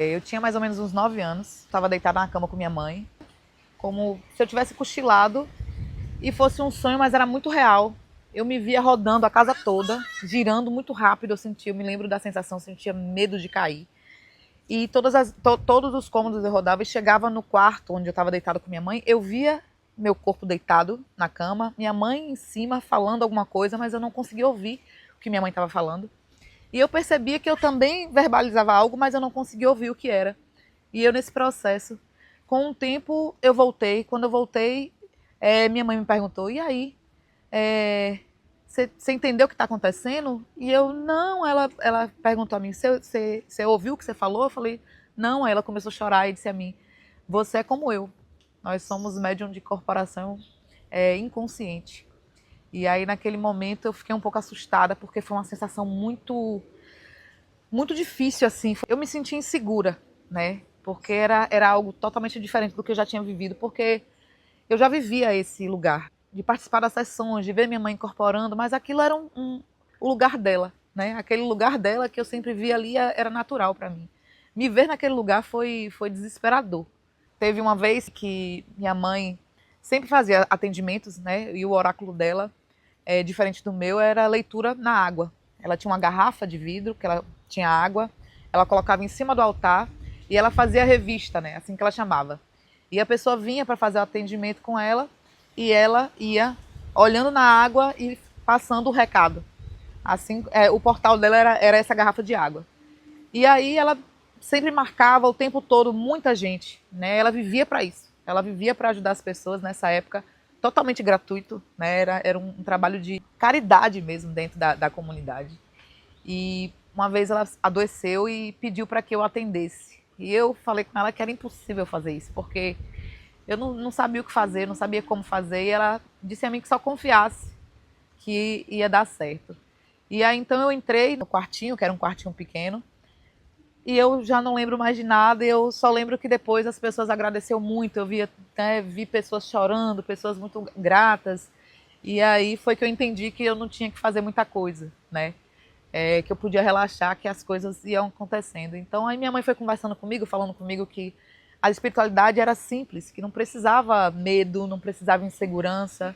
Eu tinha mais ou menos uns 9 anos, estava deitada na cama com minha mãe, como se eu tivesse cochilado e fosse um sonho, mas era muito real. Eu me via rodando a casa toda, girando muito rápido, eu me lembro da sensação, eu sentia medo de cair. E todos os cômodos eu rodava e chegava no quarto onde eu estava deitada com minha mãe, eu via meu corpo deitado na cama, minha mãe em cima falando alguma coisa, mas eu não conseguia ouvir o que minha mãe estava falando. E eu percebia que eu também verbalizava algo, mas eu não conseguia ouvir o que era. E eu nesse processo, com o tempo eu voltei. Quando eu voltei, minha mãe me perguntou: e aí? Você entendeu o que está acontecendo? E eu, não. Ela perguntou a mim: você ouviu o que você falou? Eu falei: não. Aí ela começou a chorar e disse a mim: você é como eu. Nós somos médium de corporação inconsciente. E aí, naquele momento, eu fiquei um pouco assustada, porque foi uma sensação muito difícil, assim. Eu me senti insegura, né? Porque era algo totalmente diferente do que eu já tinha vivido, porque eu já vivia esse lugar, de participar das sessões, de ver minha mãe incorporando, mas aquilo era o lugar dela, né? Aquele lugar dela que eu sempre via ali era natural para mim. Me ver naquele lugar foi desesperador. Teve uma vez que minha mãe sempre fazia atendimentos, né? E o oráculo dela, diferente do meu, era leitura na água. Ela tinha uma garrafa de vidro, que ela tinha água, ela colocava em cima do altar e ela fazia revista, né? Assim que ela chamava. E a pessoa vinha para fazer o atendimento com ela e ela ia olhando na água e passando o recado. Assim, o portal dela era essa garrafa de água. E aí ela sempre marcava o tempo todo muita gente, né? Ela vivia para isso. Ela vivia para ajudar as pessoas nessa época, totalmente gratuito, né? Era um trabalho de caridade mesmo dentro da comunidade. E uma vez ela adoeceu e pediu para que eu atendesse. E eu falei com ela que era impossível fazer isso, porque eu não sabia o que fazer, não sabia como fazer. E ela disse a mim que só confiasse, que ia dar certo. E aí então eu entrei no quartinho, que era um quartinho pequeno, e eu já não lembro mais de nada, eu só lembro que depois as pessoas agradeceram muito, eu vi pessoas chorando, pessoas muito gratas, e aí foi que eu entendi que eu não tinha que fazer muita coisa, né? Que eu podia relaxar, que as coisas iam acontecendo. Então aí minha mãe foi conversando comigo, falando comigo que a espiritualidade era simples, que não precisava medo, não precisava insegurança,